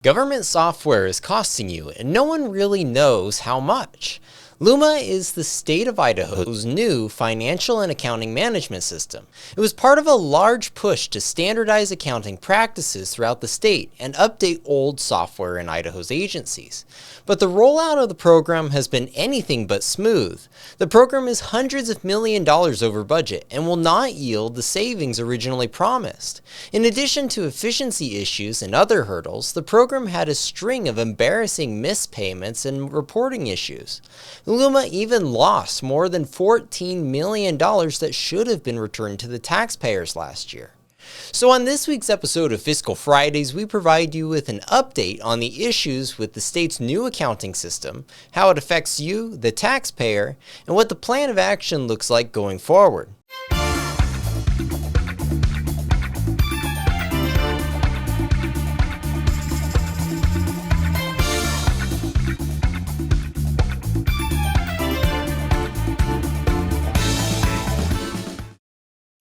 Government software is costing you, and no one really knows how much. Luma is the state of Idaho's new financial and accounting management system. It was part of a large push to standardize accounting practices throughout the state and update old software in Idaho's agencies. But the rollout of the program has been anything but smooth. The program is hundreds of millions of dollars over budget and will not yield the savings originally promised. In addition to efficiency issues and other hurdles, the program had a string of embarrassing mispayments and reporting issues. Luma even lost more than $14 million that should have been returned to the taxpayers last year. So on this week's episode of Fiscal Fridays, we provide you with an update on the issues with the state's new accounting system, how it affects you, the taxpayer, and what the plan of action looks like going forward.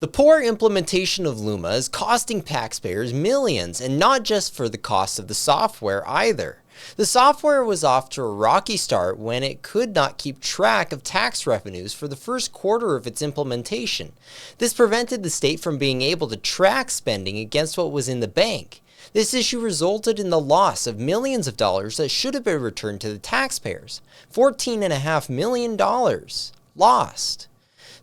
The poor implementation of Luma is costing taxpayers millions, and not just for the cost of the software either. The software was off to a rocky start when it could not keep track of tax revenues for the first quarter of its implementation. This prevented the state from being able to track spending against what was in the bank. This issue resulted in the loss of millions of dollars that should have been returned to the taxpayers. $14.5 million lost.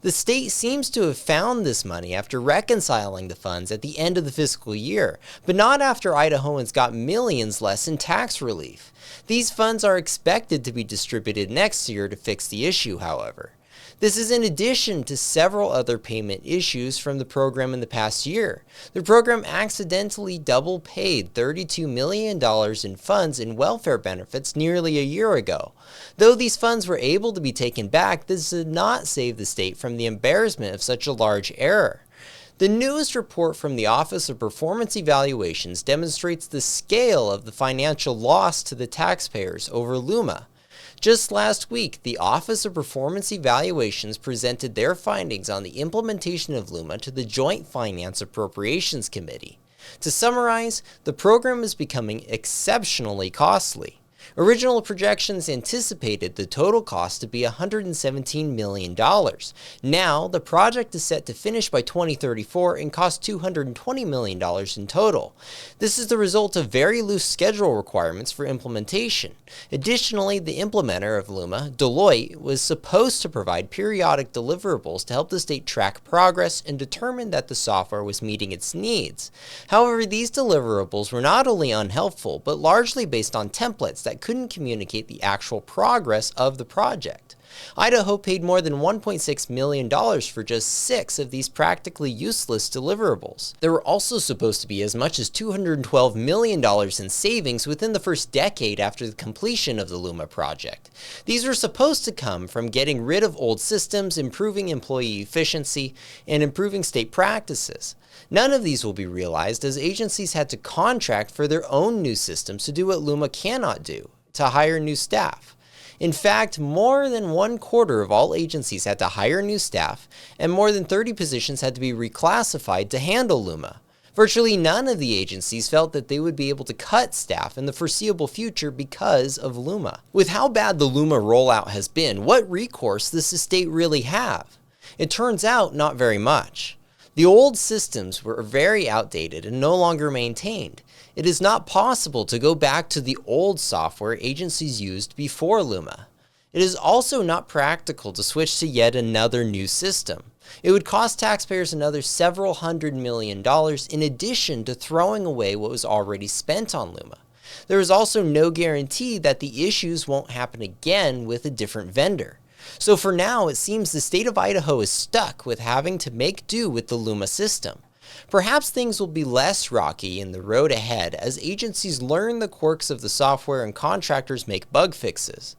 The state seems to have found this money after reconciling the funds at the end of the fiscal year, but not after Idahoans got millions less in tax relief. These funds are expected to be distributed next year to fix the issue, however. This is in addition to several other payment issues from the program in the past year. The program accidentally double paid $32 million in funds in welfare benefits nearly a year ago. Though these funds were able to be taken back, this did not save the state from the embarrassment of such a large error. The newest report from the Office of Performance Evaluations demonstrates the scale of the financial loss to the taxpayers over Luma. Just last week, the Office of Performance Evaluations presented their findings on the implementation of Luma to the Joint Finance Appropriations Committee. To summarize, the program is becoming exceptionally costly. Original projections anticipated the total cost to be $117 million. Now, the project is set to finish by 2034 and cost $220 million in total. This is the result of very loose schedule requirements for implementation. Additionally, the implementer of Luma, Deloitte, was supposed to provide periodic deliverables to help the state track progress and determine that the software was meeting its needs. However, these deliverables were not only unhelpful, but largely based on templates that couldn't communicate the actual progress of the project. Idaho paid more than $1.6 million for just 6 of these practically useless deliverables. There were also supposed to be as much as $212 million in savings within the first decade after the completion of the Luma project. These were supposed to come from getting rid of old systems, improving employee efficiency, and improving state practices. None of these will be realized as agencies had to contract for their own new systems to do what Luma cannot do, to hire new staff. In fact, more than 1/4 of all agencies had to hire new staff, and more than 30 positions had to be reclassified to handle Luma. Virtually none of the agencies felt that they would be able to cut staff in the foreseeable future because of Luma. With how bad the Luma rollout has been, what recourse does the state really have? It turns out not very much. The old systems were very outdated and no longer maintained. It is not possible to go back to the old software agencies used before Luma. It is also not practical to switch to yet another new system. It would cost taxpayers another several $100 million in addition to throwing away what was already spent on Luma. There is also no guarantee that the issues won't happen again with a different vendor. So for now, it seems the state of Idaho is stuck with having to make do with the Luma system. Perhaps things will be less rocky in the road ahead as agencies learn the quirks of the software and contractors make bug fixes.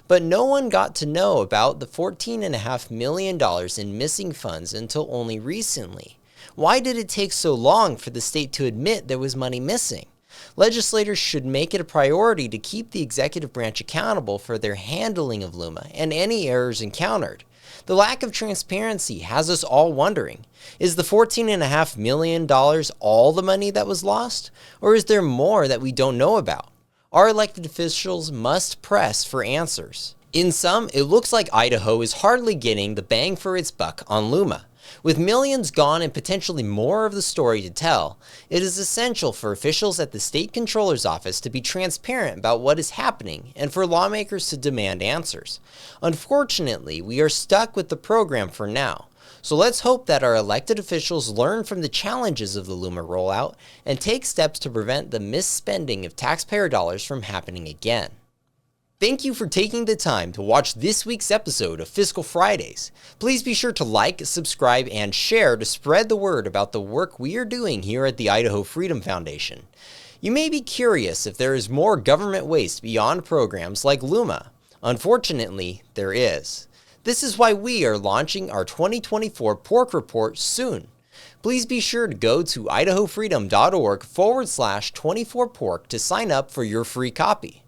But no one got to know about the $14.5 million in missing funds until only recently. Why did it take so long for the state to admit there was money missing? Legislators should make it a priority to keep the executive branch accountable for their handling of Luma and any errors encountered. The lack of transparency has us all wondering, is the $14.5 million all the money that was lost? Or is there more that we don't know about? Our elected officials must press for answers. In sum, it looks like Idaho is hardly getting the bang for its buck on Luma. With millions gone and potentially more of the story to tell, it is essential for officials at the state controller's office to be transparent about what is happening and for lawmakers to demand answers. Unfortunately, we are stuck with the program for now. So let's hope that our elected officials learn from the challenges of the Luma rollout and take steps to prevent the misspending of taxpayer dollars from happening again. Thank you for taking the time to watch this week's episode of Fiscal Fridays. Please be sure to like, subscribe, and share to spread the word about the work we are doing here at the Idaho Freedom Foundation. You may be curious if there is more government waste beyond programs like Luma. Unfortunately, there is. This is why we are launching our 2024 Pork Report soon. Please be sure to go to idahofreedom.org/24pork to sign up for your free copy.